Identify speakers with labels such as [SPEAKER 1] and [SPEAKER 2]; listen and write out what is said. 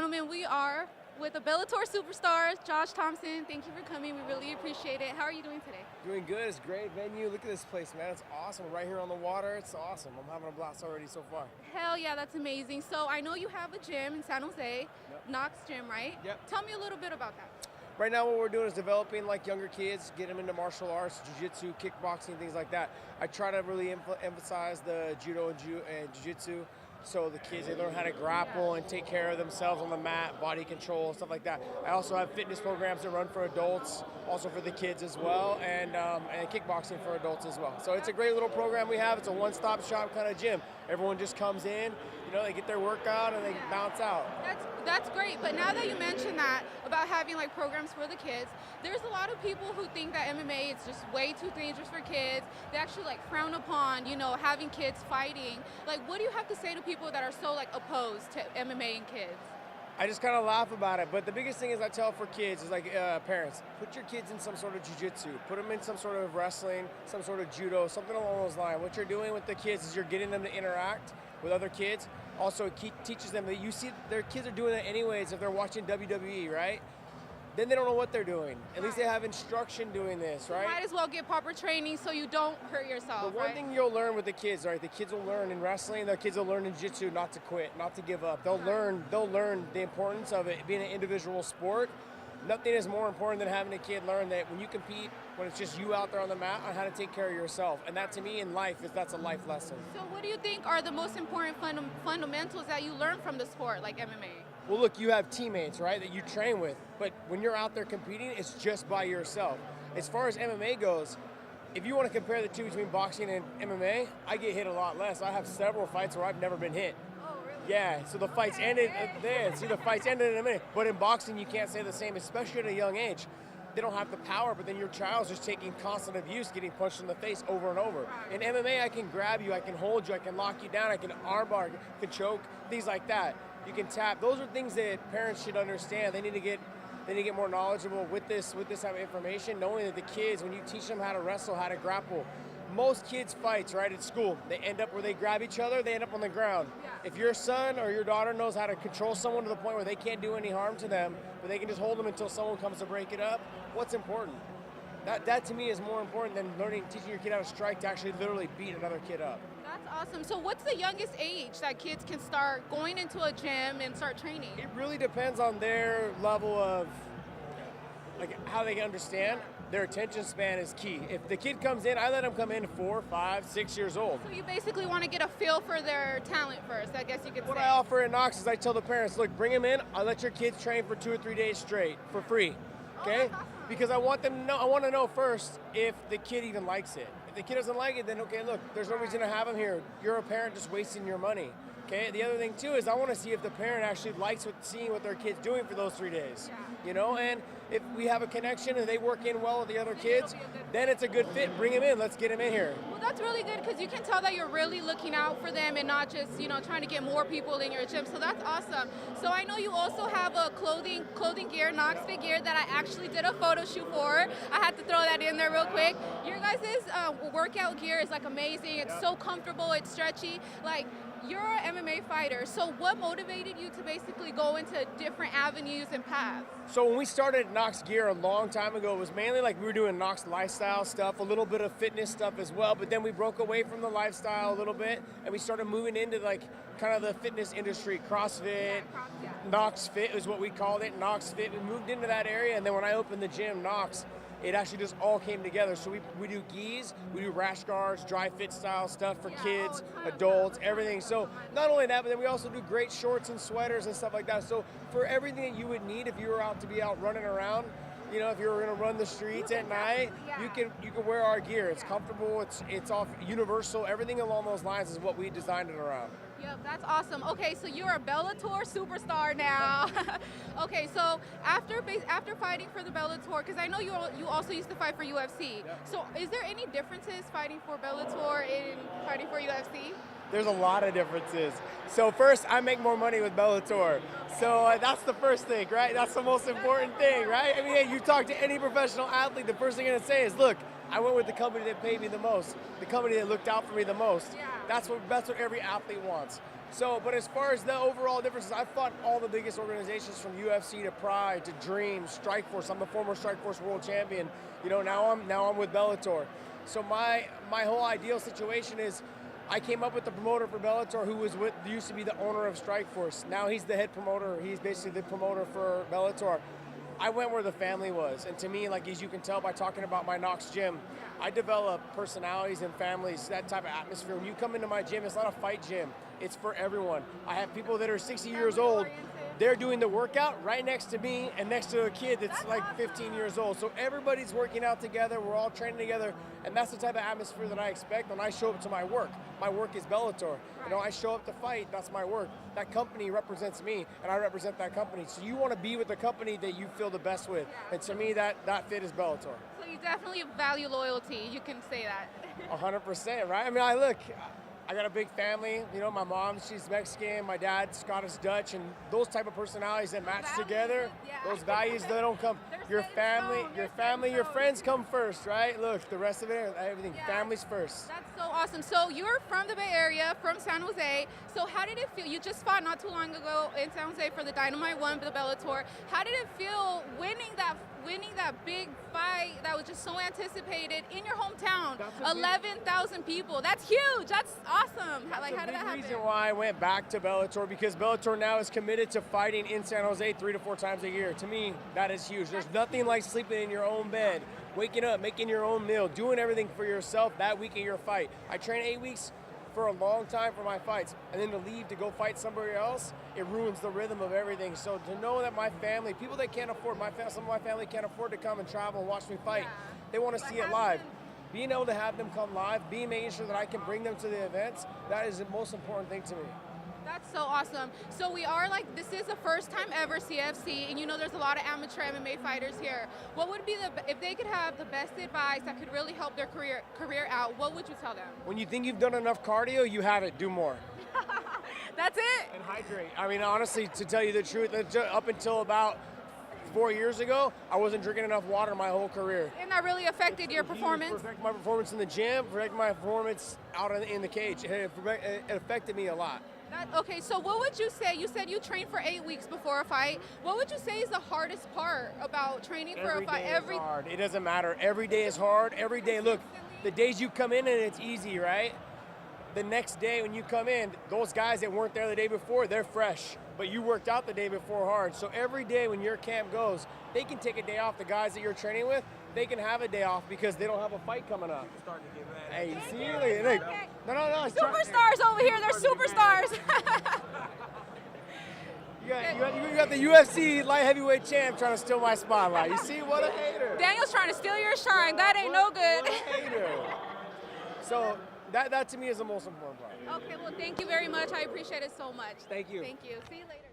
[SPEAKER 1] gentlemen, we are with the Bellator superstars, Josh Thomson. Thank you for coming. We really appreciate it. How are you doing today?
[SPEAKER 2] Doing good. It's a great venue. Look at this place, man. It's awesome. Right here on the water. It's awesome. I'm having a blast already so far.
[SPEAKER 1] Hell yeah, that's amazing. So I know you have a gym in San Jose, Knox Gym, right?
[SPEAKER 2] Yep.
[SPEAKER 1] Tell me a little bit about that.
[SPEAKER 2] Right now what we're doing is developing like younger kids, get them into martial arts, jiu-jitsu, kickboxing, things like that. I try to really emphasize the judo and jiu-jitsu, so the kids, they learn how to grapple and take care of themselves on the mat, body control, stuff like that. I also have fitness programs that run for adults, also for the kids as well, and kickboxing for adults as well. So it's a great little program we have. It's a one-stop shop kind of gym. Everyone just comes in, you know, they get their workout and they bounce out.
[SPEAKER 1] That's great, but now that you mentioned that about having like programs for the kids, there's a lot of people who think that MMA is just way too dangerous for kids. They actually like frown upon, you know, having kids fighting. Like, what do you have to say to people that are so like opposed to MMA and kids?
[SPEAKER 2] I just kind of laugh about it, but the biggest thing is I tell for kids is like parents, put your kids in some sort of jiu-jitsu, put them in some sort of wrestling, some sort of judo, something along those lines. What you're doing with the kids is you're getting them to interact with other kids. Also, it teaches them that you see their kids are doing that anyways if they're watching WWE, right? Then they don't know what they're doing. At least they have instruction doing this, right?
[SPEAKER 1] You might as well get proper training so you don't hurt yourself,
[SPEAKER 2] The one thing you'll learn with the kids, right? The kids will learn in wrestling, the kids will learn in jiu-jitsu not to quit, not to give up. They'll learn the importance of it being an individual sport. Nothing is more important than having a kid learn that when you compete, when it's just you out there on the mat, on how to take care of yourself. And that to me in life, that's a life lesson.
[SPEAKER 1] So what do you think are the most important fundamentals that you learn from the sport, like MMA?
[SPEAKER 2] Well, look, you have teammates, right, that you train with. But when you're out there competing, it's just by yourself. As far as MMA goes, if you want to compare the two between boxing and MMA, I get hit a lot less. I have several fights where I've never been hit. Yeah, so the fights ended there. See, the fights ended in a minute. But in boxing, you can't say the same, especially at a young age. They don't have the power, but then your child's just taking constant abuse, getting punched in the face over and over. In MMA, I can grab you, I can hold you, I can lock you down, I can armbar, I can choke, things like that. You can tap. Those are things that parents should understand. They need to get more knowledgeable with this type of information, knowing that the kids, when you teach them how to wrestle, how to grapple, most kids' fights, right, at school, they end up where they grab each other, they end up on the ground. If your son or your daughter knows how to control someone to the point where they can't do any harm to them, but they can just hold them until someone comes to break it up, what's important? That to me is more important than teaching your kid how to strike, to actually literally beat another kid up.
[SPEAKER 1] That's awesome. So what's the youngest age that kids can start going into a gym and start training?
[SPEAKER 2] It really depends on their level of, like, how they understand. Their attention span is key. If the kid comes in, I let them come in 4, 5, 6 years old.
[SPEAKER 1] So you basically want to get a feel for their talent first, I guess you could say.
[SPEAKER 2] What I offer at Knox is I tell the parents, look, bring them in. I'll let your kids train for 2 or 3 days straight for free, okay?
[SPEAKER 1] Awesome.
[SPEAKER 2] Because I want them to know. I want to know first if the kid even likes it. If the kid doesn't like it, then okay, look, there's no reason to have him here. You're a parent just wasting your money. Okay. The other thing too is I want to see if the parent actually likes seeing what their kid's doing for those 3 days. You know, and if we have a connection and they work in well with the other kids, then it's a good fit. Bring him in. Let's get him in here.
[SPEAKER 1] Well, that's really good because you can tell that you're really looking out for them and not just, you know, trying to get more people in your gym. So that's awesome. So I know you also have a clothing gear, Knox Fit gear, that I actually did a photo shoot for. I had to throw that in there real quick. Your guys' workout gear is like amazing. It's so comfortable. It's stretchy. Like, you're an MMA fighter, so what motivated you to basically go into different avenues and paths?
[SPEAKER 2] So when we started Knox Gear a long time ago, it was mainly like we were doing Knox lifestyle stuff, a little bit of fitness stuff as well, but then we broke away from the lifestyle a little bit, and we started moving into like kind of the fitness industry, CrossFit, Knox Fit is what we called it, Knox Fit. We moved into that area, and then when I opened the gym, Knox, it actually just all came together. So we do gis, we do rash guards, dry fit style stuff for kids, adults, everything. So not only that, but then we also do great shorts and sweaters and stuff like that. So for everything that you would need if you were out to be out running around, you know, if you were gonna run the streets at night, you can wear our gear. It's comfortable, it's all universal. Everything along those lines is what we designed it around.
[SPEAKER 1] Yep, that's awesome. Okay, so you're a Bellator superstar now. Okay, so after fighting for the Bellator, because I know you also used to fight for UFC. So is there any differences fighting for Bellator and fighting for UFC?
[SPEAKER 2] There's a lot of differences. So first, I make more money with Bellator. So that's the first thing, right? That's the most important thing, right? I mean, hey, you talk to any professional athlete, the first thing they're gonna say is, look, I went with the company that paid me the most, the company that looked out for me the most. That's what every athlete wants. So, but as far as the overall differences, I've fought all the biggest organizations from UFC to Pride to Dream, Strikeforce. I'm the former Strikeforce world champion. You know, now I'm with Bellator. So my whole ideal situation is, I came up with the promoter for Bellator, who used to be the owner of Strikeforce. Now he's the head promoter. He's basically the promoter for Bellator. I went where the family was, and to me, like as you can tell by talking about my Knox gym, I develop personalities and families, that type of atmosphere. When you come into my gym, it's not a fight gym. It's for everyone. I have people that are 60 years old. They're doing the workout right next to me and next to a kid that's like 15 years old. So everybody's working out together. We're all training together. And that's the type of atmosphere that I expect when I show up to my work. My work is Bellator. You know, I show up to fight. That's my work. That company represents me, and I represent that company. So you want to be with the company that you feel the best with. And to me, that fit is Bellator.
[SPEAKER 1] So you definitely value loyalty. You can say that.
[SPEAKER 2] 100%, right? I mean, I got a big family. You know, my mom, she's Mexican. My dad's Scottish Dutch, and those type of personalities that match together. Those values, they don't come. Your family, your friends come first, right? Look, the rest of it, everything, family's first.
[SPEAKER 1] That's so awesome. So you're from the Bay Area, from San Jose. So how did it feel? You just fought not too long ago in San Jose for the Dynamite 1, the Bellator. How did it feel winning that big fight that was just so anticipated in your hometown? 11,000 people. That's huge. That's awesome. How did that happen?
[SPEAKER 2] The reason why I went back to Bellator, because Bellator now is committed to fighting in San Jose 3 to 4 times a year. To me, that is huge. There's nothing like sleeping in your own bed, waking up, making your own meal, doing everything for yourself that week of your fight. I train 8 weeks for a long time for my fights, and then to leave to go fight somebody else, it ruins the rhythm of everything. So to know that my family, people that can't afford, some of my family can't afford to come and travel and watch me fight, they want to see it live. Being able to have them come live, making sure that I can bring them to the events, that is the most important thing to me.
[SPEAKER 1] That's so awesome. So we are this is the first time ever CFC, and you know there's a lot of amateur MMA fighters here. What would be if they could have the best advice that could really help their career out, what would you tell them?
[SPEAKER 2] When you think you've done enough cardio, you haven't. Do more.
[SPEAKER 1] That's it?
[SPEAKER 2] And hydrate. I mean, honestly, to tell you the truth, up until about 4 years ago, I wasn't drinking enough water my whole career.
[SPEAKER 1] And that really affected your performance?
[SPEAKER 2] It affected my performance in the gym, affected my performance out in the cage. It affected me a lot.
[SPEAKER 1] Okay, so what would you say? You said you trained for 8 weeks before a fight. What would you say is the hardest part about training for a fight?
[SPEAKER 2] Every day is hard. It doesn't matter. Every day is hard. Every day, look, the days you come in and it's easy, right? The next day when you come in, those guys that weren't there the day before, they're fresh. But you worked out the day before hard. So every day when your camp goes, they can take a day off. The guys that you're training with, they can have a day off because they don't have a fight coming up.
[SPEAKER 3] Starting to get ready.
[SPEAKER 2] Hey, you see? Look. No.
[SPEAKER 1] Superstars over here. They're superstars.
[SPEAKER 2] You got the UFC light heavyweight champ trying to steal my spotlight. You see? What a hater.
[SPEAKER 1] Daniel's trying to steal your shine. That ain't no good.
[SPEAKER 2] What a hater. So that to me is the most important part.
[SPEAKER 1] Okay, well, thank you very much. I appreciate it so much.
[SPEAKER 2] Thank you.
[SPEAKER 1] Thank you. See you later.